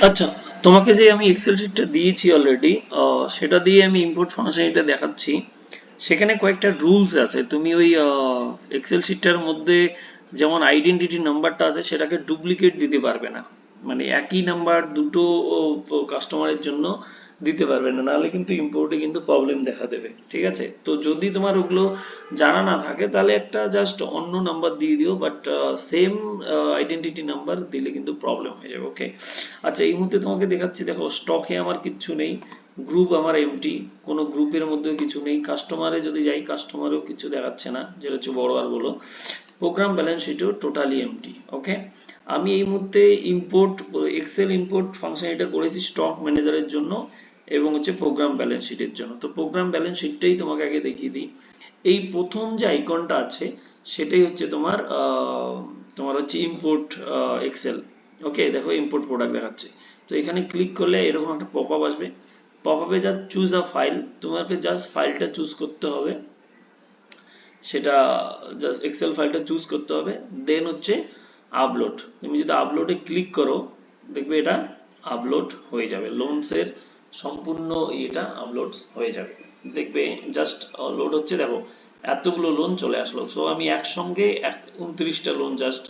আচ্ছা, তোমাকে যে আমি এক্সেল শিটটা দিয়েছি অলরেডি, সেটা দিয়ে আমি ইম্পোর্ট ফাংশনালিটি দেখাচ্ছি। সেখানে কয়েকটা রুলস আছে। তুমি ওই এক্সেল শিটটার মধ্যে যেমন আইডেন্টিটি নাম্বারটা আছে সেটাকে ডুপ্লিকেট দিতে পারবে না। মানে একই নাম্বার দুটো কাস্টমারের জন্য দিতে পারবে না, নাহলে কিন্তু ইম্পোর্টে কিন্তু প্রবলেম দেখা দেবে। ঠিক আছে, তো যদি তোমার ওগুলো জানা না থাকে তাহলে একটা জাস্ট অন্য নাম্বার দিয়ে দিও, বাট সেম আইডেন্টিটি নাম্বার দিলে কিন্তু প্রবলেম হয়ে যাবে। ওকে, আচ্ছা এই মুহূর্তে তোমাকে দেখাচ্ছি। দেখো, স্টকে আমার কিচ্ছু নেই, গ্রুপ আমার এমটি, কোনো গ্রুপের মধ্যেও কিছু নেই। কাস্টমারে যদি যাই, কাস্টমারেও কিছু দেখাচ্ছে না, যেটা হচ্ছে বড় আর বলো। প্রোগ্রাম ব্যালেন্স শিটও টোটালি এমটি। ওকে, আমি এই মুহূর্তে ইম্পোর্ট এক্সেল ইম্পোর্ট ফাংশন এটা করেছি স্টক ম্যানেজারের জন্য এবং হচ্ছে প্রোগ্রাম ব্যালেন্স শিটের জন্য। তো প্রোগ্রাম ব্যালেন্স শিটটাই তোমাকে আগে দেখিয়ে দিই। এই প্রথম যে আইকনটা আছে সেটাই হচ্ছে তোমার তোমার হচ্ছে ইম্পোর্ট এক্সেল। ওকে, দেখো ইম্পোর্ট প্রোডাক্ট দেখাচ্ছে। তো এখানে ক্লিক করলে এরকম একটা পপ আপ আসবে। পপ আপে জাস্ট চুজ আ ফাইল, তোমাকে জাস্ট ফাইলটা চুজ করতে হবে। সেটা জাস্ট এক্সেল ফাইলটা চুজ করতে হবে। দেন হচ্ছে আপলোড। তুমি যদি আপলোডে ক্লিক করো, দেখবে এটা আপলোড হয়ে যাবে। লোনসের সম্পূর্ণ এটা আপলোড হয়ে যাবে। দেখবে জাস্ট লোড হচ্ছে। দেখো এতগুলো লোন চলে আসলো। সো আমি একসঙ্গে 29টা লোন জাস্ট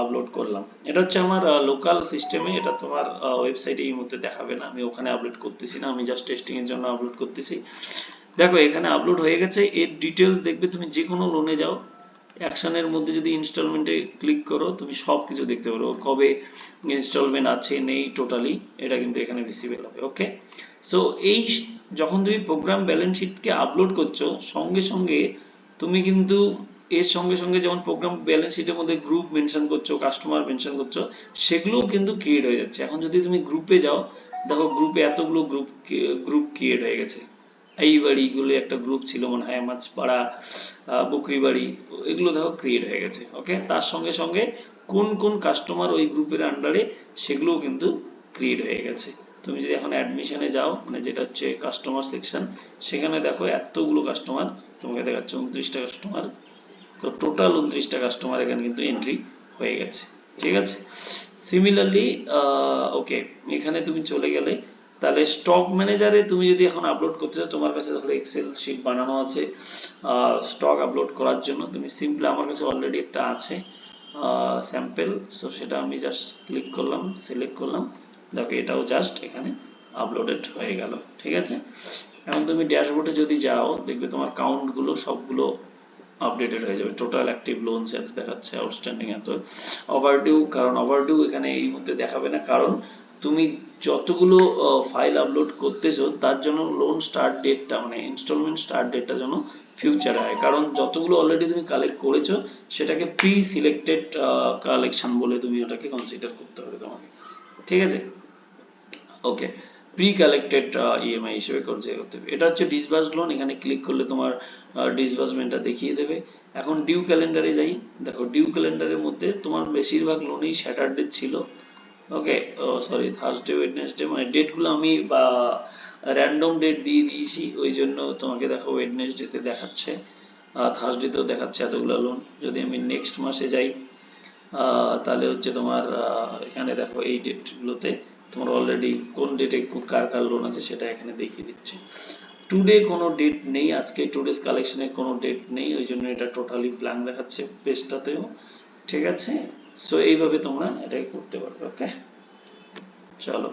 আপলোড করলাম। এটা হচ্ছে আমার লোকাল সিস্টেমে, এটা তোমার ওয়েবসাইটে এই মুহূর্তে দেখাবে না। আমি ওখানে আপলোড করতেছি না, আমি জাস্ট টেস্টিং এর জন্য আপলোড করতেছি। দেখো এখানে আপলোড হয়ে গেছে। এর ডিটেলস দেখবে, তুমি যে কোনো লোনে যাও, অ্যাকশনের মধ্যে যদি ইনস্টলমেন্টে ক্লিক করো তুমি সব কিছু দেখতে পারো, কবে ইনস্টলমেন্ট আছে নেই টোটালি, এটা কিন্তু এখানে ভিজিবল হবে। ওকে, সো এই যখন তুমি প্রোগ্রাম ব্যালেন্স শিটকে আপলোড করছো, সঙ্গে সঙ্গে তুমি কিন্তু এর সঙ্গে সঙ্গে যেমন প্রোগ্রাম ব্যালেন্স শিটের মধ্যে গ্রুপ মেনশন করছো, কাস্টমার মেনশন করছো, সেগুলোও কিন্তু ক্রিয়েট হয়ে যাচ্ছে। এখন যদি তুমি গ্রুপে যাও, দেখো গ্রুপে এতগুলো গ্রুপ ক্রিয়েট হয়ে গেছে। এই বাড়িগুলো একটা গ্রুপ ছিল মনে হয়, মাছপাড়া, বকরি বাড়ি, এগুলো দেখো ক্রিয়েট হয়ে গেছে। ওকে, তার সঙ্গে সঙ্গে কোন কোন কাস্টমার ওই গ্রুপের আন্ডারে সেগুলোও কিন্তু ক্রিয়েট হয়ে গেছে। তুমি যদি এখন অ্যাডমিশনে যাও, মানে যেটা হচ্ছে কাস্টমার সেকশন, সেখানে দেখো এতগুলো কাস্টমার তোমাকে দেখাচ্ছে, 29টা কাস্টমার। তো টোটাল 29টা কাস্টমার এখানে কিন্তু এন্ট্রি হয়ে গেছে। ঠিক আছে, সিমিলারলি ওকে, এখানে তুমি চলে গেলে, তাহলে স্টক ম্যানেজারে তুমি যদি এখন আপলোড করতে চাও, তোমার কাছে তাহলে এক্সেল শিট বানানো আছে স্টক আপলোড করার জন্য, তুমি সিম্পলি, আমার কাছে অলরেডি একটা আছে স্যাম্পল। সো সেটা আমি জাস্ট ক্লিক করলাম, সিলেক্ট করলাম। দেখো এটাও জাস্ট এখানে আপলোডেড হয়ে গেল। ঠিক আছে, এখন তুমি ড্যাশবোর্ডে যদি যাও, দেখবে তোমার কাউন্টগুলো সবগুলো আপডেটেড হয়ে যাবে। টোটাল অ্যাক্টিভ লোনস এত দেখাচ্ছে, আউটস্ট্যান্ডিং এত, ওভারডিউ, কারণ ওভারডিউ এখানে এই মুহূর্তে দেখাবে না, কারণ তুমি যতগুলো ফাইল আপলোড করতেছো তার জন্য লোন স্টার্ট ডেটটা, মানে ইনস্টলমেন্ট স্টার্ট ডেটটা যেন ফিউচারে হয়। কারণ যতগুলো অলরেডি তুমি কালেক্ট করেছো সেটাকে প্রি সিলেক্টেড কালেকশন বলে তুমি ওটাকে কনসিডার করতে হবে তোমাকে। ঠিক আছে, ওকে, প্রি কালেক্টেড ইএমআই হিসেবে করতে হবে। এটা হচ্ছে ডিসবার্স লোন, এখানে ক্লিক করলে তোমার ডিসবার্সমেন্টটা দেখিয়ে দেবে। এখন ডিউ ক্যালেন্ডারে যাই। দেখো ডিউ ক্যালেন্ডারের মধ্যে তোমার বেশিরভাগ লোনই স্যাটারডে ছিল। ওকে, সরি, থার্সডে ওয়েডনেসডে, মানে ডেটগুলো আমি বা র্যান্ডম ডেট দিয়ে দিয়েছি, ওই জন্য তোমাকে দেখো ওয়েডনেসডেতে দেখাচ্ছে, থার্সডেতেও দেখাচ্ছে এতগুলো লোন। যদি আমি নেক্সট মাসে যাই, তাহলে হচ্ছে তোমার এখানে দেখো এই ডেটগুলোতে তোমার অলরেডি কোন ডেটে কার কার লোন আছে সেটা এখানে দেখিয়ে দিচ্ছে। টুডে কোনো ডেট নেই, আজকে টুডেস কালেকশনে কোনো ডেট নেই, ওই জন্য এটা টোটালি ব্ল্যাঙ্ক দেখাচ্ছে পেজটাতেও। ঠিক আছে, সো এইভাবে তোমরা এটাই করতে পারবে। ওকে, চলো।